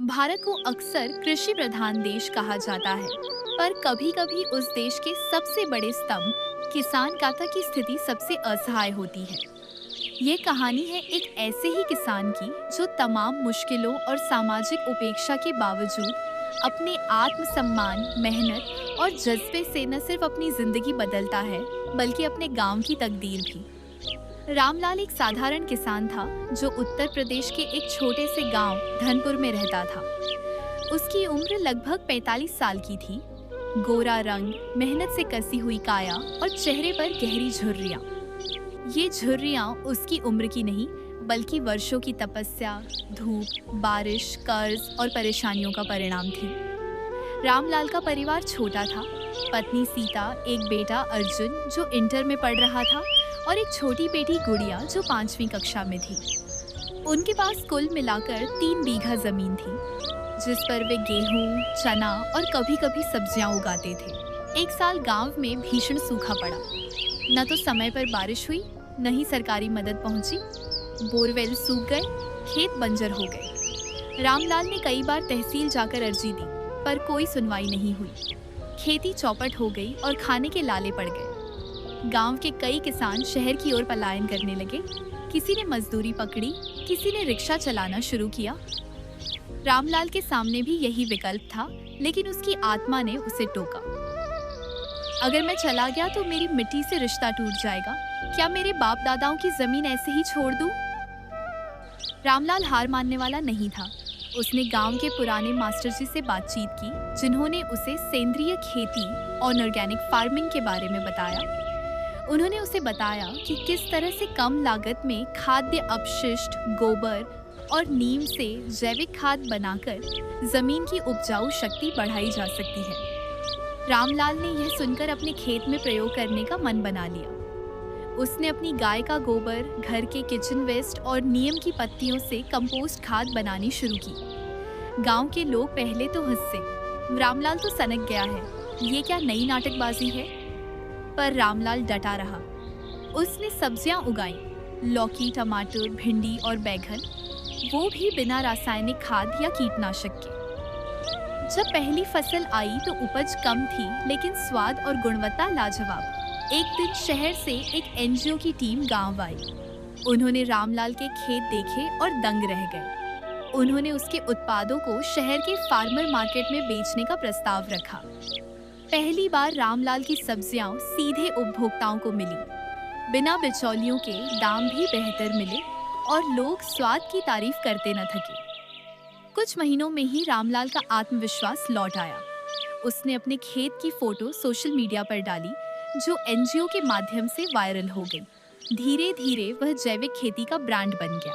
भारत को अक्सर कृषि प्रधान देश कहा जाता है, पर कभी-कभी उस देश के सबसे बड़े स्तंभ किसान गाथा की स्थिति सबसे असहाय होती है। ये कहानी है एक ऐसे ही किसान की जो तमाम मुश्किलों और सामाजिक उपेक्षा के बावजूद अपने आत्मसम्मान, मेहनत और जज्बे से न सिर्फ अपनी जिंदगी बदलता है, बल्कि अपने गांव की तकदीर भी। रामलाल एक साधारण किसान था जो उत्तर प्रदेश के एक छोटे से गांव धनपुर में रहता था। उसकी उम्र लगभग 45 साल की थी। गोरा रंग, मेहनत से कसी हुई काया और चेहरे पर गहरी झुर्रियां। ये झुर्रियां उसकी उम्र की नहीं, बल्कि वर्षों की तपस्या, धूप, बारिश, कर्ज और परेशानियों का परिणाम थी। रामलाल का परिवार छोटा था। पत्नी सीता, एक बेटा अर्जुन जो इंटर में पढ़ रहा था और एक छोटी बेटी गुड़िया जो 5वीं कक्षा में थी। उनके पास कुल मिलाकर 3 बीघा जमीन थी, जिस पर वे गेहूं, चना और कभी-कभी सब्जियां उगाते थे। एक साल गांव में भीषण सूखा पड़ा। न तो समय पर बारिश हुई, न ही सरकारी मदद पहुंची। बोरवेल सूख गए, खेत बंजर हो गए। रामलाल ने कई बार तहसील जाकर अर्जी दी, पर कोई सुनवाई नहीं हुई। खेती चौपट हो गई और खाने के लाले पड़ गए। गांव के कई किसान शहर की ओर पलायन करने लगे। किसी ने मजदूरी पकड़ी, किसी ने रिक्शा चलाना शुरू किया। रामलाल के सामने भी यही विकल्प था, लेकिन उसकी आत्मा ने उसे टोका। अगर मैं चला गया तो मेरी मिट्टी से रिश्ता टूट जाएगा। क्या मेरे बाप दादाओं की जमीन ऐसे ही छोड़ दूं? रामलाल हार मानने वाला नहीं था। उसने गांव के पुराने मास्टर जी से बातचीत की, जिन्होंने उसे सेंद्रिय खेती और ऑर्गेनिक फार्मिंग के बारे में बताया। उन्होंने उसे बताया कि किस तरह से कम लागत में खाद्य अपशिष्ट, गोबर और नीम से जैविक खाद बनाकर जमीन की उपजाऊ शक्ति बढ़ाई जा सकती है। रामलाल ने यह सुनकर अपने खेत में प्रयोग करने का मन बना लिया। उसने अपनी गाय का गोबर, घर के किचन वेस्ट और नीम की पत्तियों से कंपोस्ट खाद बनानी शुरू की। गांव के लोग पहले तो हंसे, रामलाल तो सनक गया है, ये क्या नई नाटकबाजी है। पर रामलाल डटा रहा। उसने सब्जियां उगाई, लौकी, टमाटर, भिंडी और बैगन, वो भी बिना रासायनिक खाद या कीटनाशक के। जब पहली फसल आई तो उपज कम थी, लेकिन स्वाद और गुणवत्ता लाजवाब। एक दिन शहर से एक एनजीओ की टीम गांव आई। उन्होंने रामलाल के खेत देखे और दंग रह गए। उन्होंने उसके उत्पादों को शहर के फार्मर मार्केट में बेचने का प्रस्ताव रखा। पहली बार रामलाल की सब्जियां सीधे उपभोक्ताओं को मिली। बिना बिचौलियों के दाम भी बेहतर मिले और लोग स्वाद की तारीफ करते न थके। कुछ महीनों में ही रामलाल का आत्मविश्वास लौट आया। उसने अपने खेत की फोटो सोशल मीडिया पर डाली, जो एनजीओ के माध्यम से वायरल हो गई। धीरे धीरे वह जैविक खेती का ब्रांड बन गया।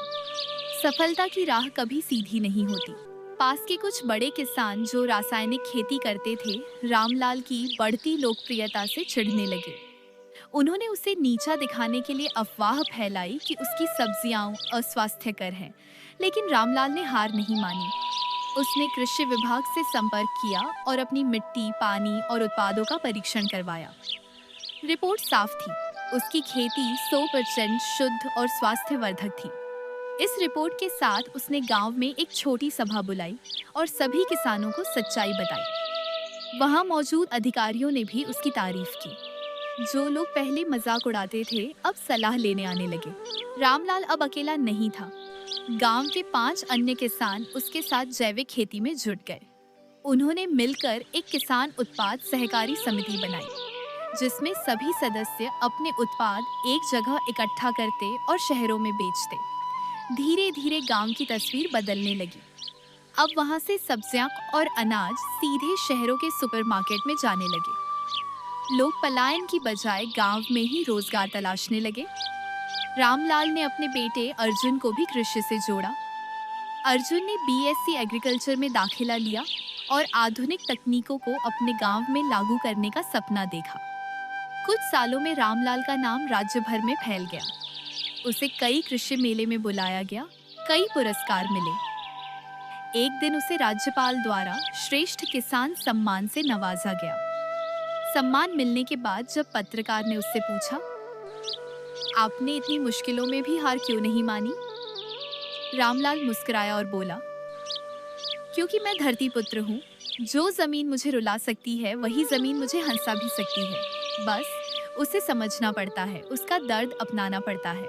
सफलता की राह कभी सीधी नहीं होती। पास के कुछ बड़े किसान जो रासायनिक खेती करते थे, रामलाल की बढ़ती लोकप्रियता से चिढ़ने लगे। उन्होंने उसे नीचा दिखाने के लिए अफवाह फैलाई कि उसकी सब्जियां अस्वास्थ्यकर हैं, लेकिन रामलाल ने हार नहीं मानी। उसने कृषि विभाग से संपर्क किया और अपनी मिट्टी, पानी और उत्पादों का परीक्षण करवाया। रिपोर्ट साफ थी, उसकी खेती 100% शुद्ध और स्वास्थ्यवर्धक थी। इस रिपोर्ट के साथ उसने गांव में एक छोटी सभा बुलाई और सभी किसानों को सच्चाई बताई। वहां मौजूद अधिकारियों ने भी उसकी तारीफ की। जो लोग पहले मजाक उड़ाते थे, अब सलाह लेने आने लगे। रामलाल अब अकेला नहीं था। गांव के 5 अन्य किसान उसके साथ जैविक खेती में जुट गए। उन्होंने मिलकर एक किसान उत्पाद सहकारी समिति बनाई, जिसमें सभी सदस्य अपने उत्पाद एक जगह इकट्ठा करते और शहरों में बेचते। धीरे धीरे गांव की तस्वीर बदलने लगी। अब वहां से सब्जियां और अनाज सीधे शहरों के सुपरमार्केट में जाने लगे। लोग पलायन की बजाय गांव में ही रोजगार तलाशने लगे। रामलाल ने अपने बेटे अर्जुन को भी कृषि से जोड़ा। अर्जुन ने बीएससी एग्रीकल्चर में दाखिला लिया और आधुनिक तकनीकों को अपने गांव में लागू करने का सपना देखा। कुछ सालों में रामलाल का नाम राज्य भर में फैल गया। उसे कई कृषि मेले में बुलाया गया, कई पुरस्कार मिले। एक दिन उसे राज्यपाल द्वारा श्रेष्ठ किसान सम्मान से नवाजा गया। सम्मान मिलने के बाद जब पत्रकार ने उससे पूछा, आपने इतनी मुश्किलों में भी हार क्यों नहीं मानी? रामलाल मुस्कुराया और बोला, क्योंकि मैं धरती पुत्र हूँ। जो जमीन मुझे रुला सकती है वही जमीन मुझे हंसा भी सकती है। बस उसे समझना पड़ता है, उसका दर्द अपनाना पड़ता है।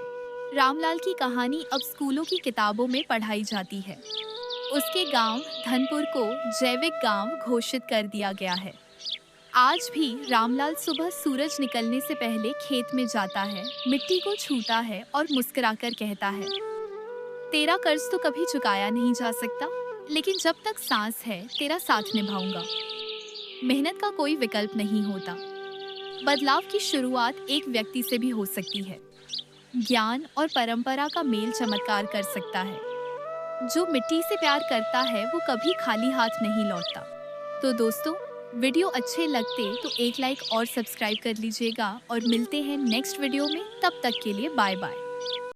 रामलाल की कहानी अब स्कूलों की किताबों में पढ़ाई जाती है। उसके गांव धनपुर को जैविक गांव घोषित कर दिया गया है। आज भी रामलाल सुबह सूरज निकलने से पहले खेत में जाता है, मिट्टी को छूता है और मुस्कुराकर कहता है, तेरा कर्ज तो कभी चुकाया नहीं जा सकता, लेकिन जब तक सांस है तेरा साथ निभाऊंगा। मेहनत का कोई विकल्प नहीं होता। बदलाव की शुरुआत एक व्यक्ति से भी हो सकती है। ज्ञान और परंपरा का मेल चमत्कार कर सकता है। जो मिट्टी से प्यार करता है वो कभी खाली हाथ नहीं लौटता। तो दोस्तों, वीडियो अच्छे लगते तो एक लाइक और सब्सक्राइब कर लीजिएगा और मिलते हैं नेक्स्ट वीडियो में। तब तक के लिए बाय बाय।